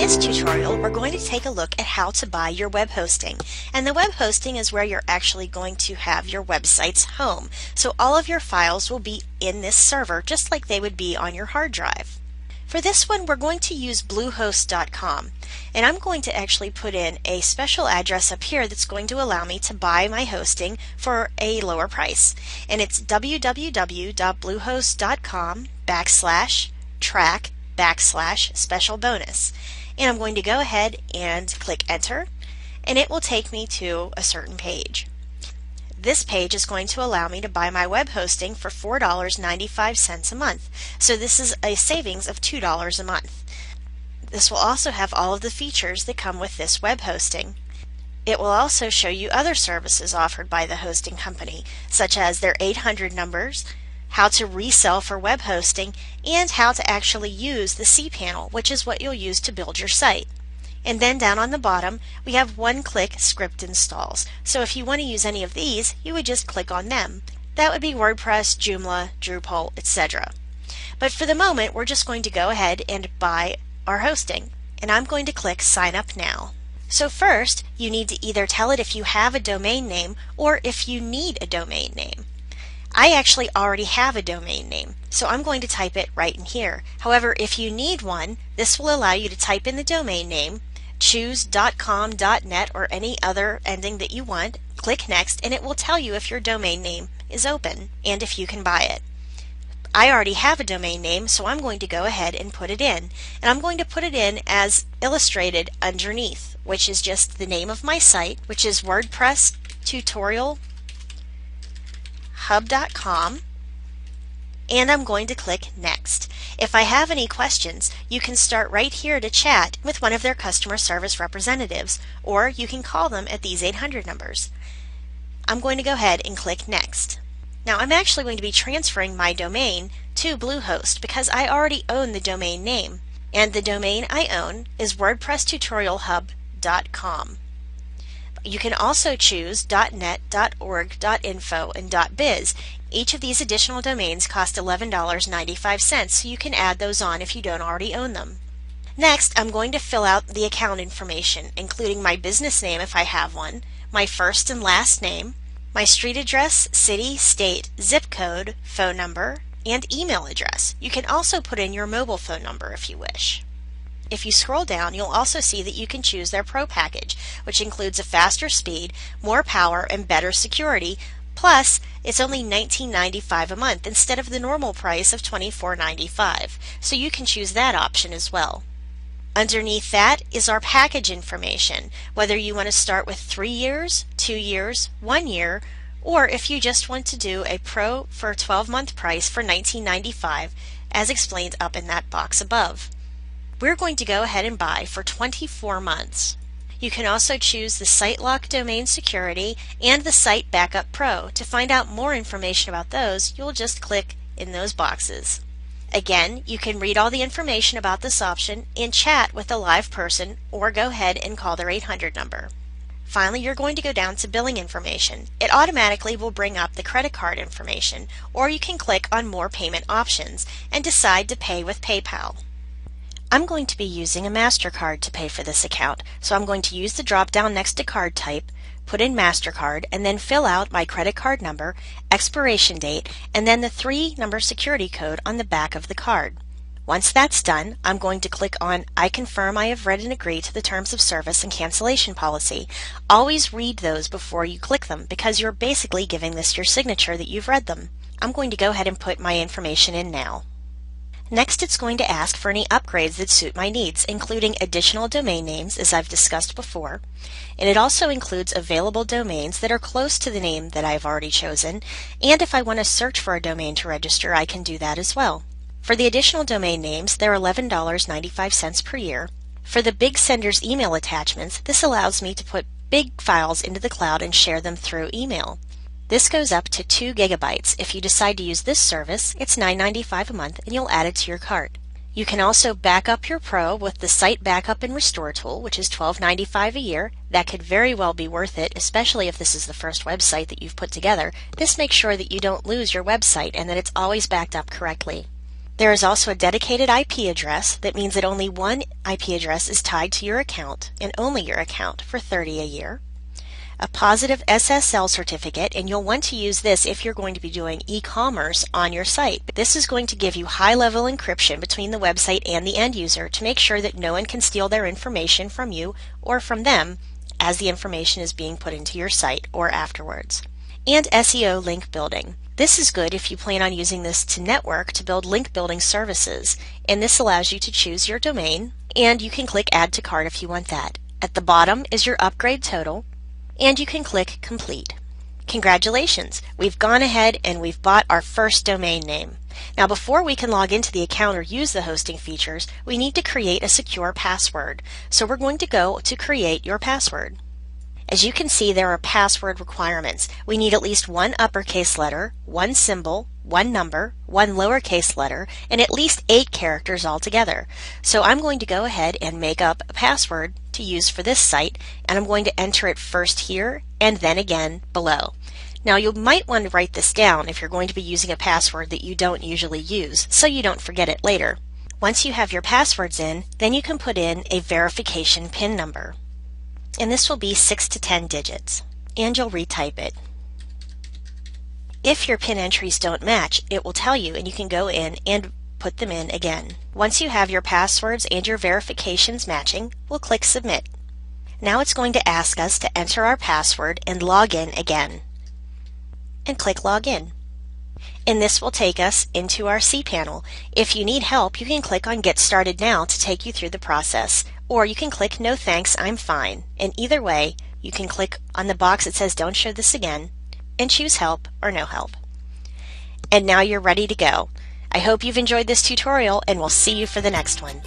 this tutorial, we're going to take a look at how to buy your web hosting. And the web hosting is where you're actually going to have your website's home. So all of your files will be in this server just like they would be on your hard drive. For this one, we're going to use bluehost.com. And I'm going to actually put in a special address up here that's going to allow me to buy my hosting for a lower price. And it's www.bluehost.com/track/special bonus. And I'm going to go ahead and click enter, and it will take me to a certain page. This page is going to allow me to buy my web hosting for $4.95 a month. So this is a savings of $2 a month. This will also have all of the features that come with this web hosting. It will also show you other services offered by the hosting company, such as their 800 numbers, how to resell for web hosting, and how to actually use the cPanel, which is what you'll use to build your site. And then down on the bottom, we have one-click script installs. So if you want to use any of these, you would just click on them. That would be WordPress, Joomla, Drupal, etc. But for the moment, we're just going to go ahead and buy our hosting. And I'm going to click Sign Up Now. So first, you need to either tell it if you have a domain name or if you need a domain name. I actually already have a domain name, so I'm going to type it right in here. However, if you need one, this will allow you to type in the domain name, choose .com, .net, or any other ending that you want, click Next, and it will tell you if your domain name is open and if you can buy it. I already have a domain name, so I'm going to go ahead and put it in. And I'm going to put it in as illustrated underneath, which is just the name of my site, which is WordPress tutorial hub.com, and I'm going to click Next. If I have any questions, you can start right here to chat with one of their customer service representatives, or you can call them at these 800 numbers. I'm going to go ahead and click Next. Now I'm actually going to be transferring my domain to Bluehost because I already own the domain name, and the domain I own is WordPressTutorialHub.com. You can also choose .net, .org, .info, and .biz. Each of these additional domains cost $11.95, so you can add those on if you don't already own them. Next, I'm going to fill out the account information, including my business name if I have one, my first and last name, my street address, city, state, zip code, phone number, and email address. You can also put in your mobile phone number if you wish. If you scroll down, you'll also see that you can choose their Pro package, which includes a faster speed, more power, and better security. Plus, it's only $19.95 a month instead of the normal price of $24.95. So you can choose that option as well. Underneath that is our package information, whether you want to start with 3 years, 2 years, 1 year, or if you just want to do a Pro for a 12-month price for $19.95, as explained up in that box above. We're going to go ahead and buy for 24 months. You can also choose the Site Lock Domain Security and the Site Backup Pro. To find out more information about those, you'll just click in those boxes. Again, you can read all the information about this option and chat with a live person, or go ahead and call their 800 number. Finally, you're going to go down to billing information. It automatically will bring up the credit card information, or you can click on more payment options and decide to pay with PayPal. I'm going to be using a MasterCard to pay for this account, so I'm going to use the drop-down next to card type, put in MasterCard, and then fill out my credit card number, expiration date, and then the 3-number security code on the back of the card. Once that's done, I'm going to click on I confirm I have read and agree to the terms of service and cancellation policy. Always read those before you click them because you're basically giving this your signature that you've read them. I'm going to go ahead and put my information in now. Next, it's going to ask for any upgrades that suit my needs, including additional domain names, as I've discussed before. And it also includes available domains that are close to the name that I've already chosen. And if I want to search for a domain to register, I can do that as well. For the additional domain names, they're $11.95 per year. For the Big Senders email attachments, this allows me to put big files into the cloud and share them through email. This goes up to 2 gigabytes. If you decide to use this service, it's $9.95 a month and you'll add it to your cart. You can also back up your Pro with the Site Backup and Restore tool, which is $12.95 a year. That could very well be worth it, especially if this is the first website that you've put together. This makes sure that you don't lose your website and that it's always backed up correctly. There is also a dedicated IP address. That means that only one IP address is tied to your account and only your account for $30 a year. A positive SSL certificate, and you'll want to use this if you're going to be doing e-commerce on your site. This is going to give you high-level encryption between the website and the end user to make sure that no one can steal their information from you or from them as the information is being put into your site or afterwards. And SEO link building. This is good if you plan on using this to network to build link building services, and this allows you to choose your domain, and you can click Add to Cart if you want that. At the bottom is your upgrade total, and you can click Complete. Congratulations! We've gone ahead and we've bought our first domain name. Now before we can log into the account or use the hosting features, we need to create a secure password. So we're going to go to Create Your Password. As you can see, there are password requirements. We need at least one uppercase letter, one symbol, one number, one lowercase letter, and at least 8 characters altogether. So I'm going to go ahead and make up a password to use for this site, and I'm going to enter it first here and then again below. Now you might want to write this down if you're going to be using a password that you don't usually use, so you don't forget it later. Once you have your passwords in, then you can put in a verification PIN number. And this will be 6 to 10 digits, and you'll retype it. If your PIN entries don't match, it will tell you, and you can go in and put them in again. Once you have your passwords and your verifications matching, we'll click Submit. Now it's going to ask us to enter our password and log in again. And click Login. And this will take us into our cPanel. If you need help, you can click on Get Started Now to take you through the process. Or you can click No Thanks, I'm Fine. And either way, you can click on the box that says Don't Show This Again and choose Help or No Help. And now you're ready to go. I hope you've enjoyed this tutorial, and we'll see you for the next one.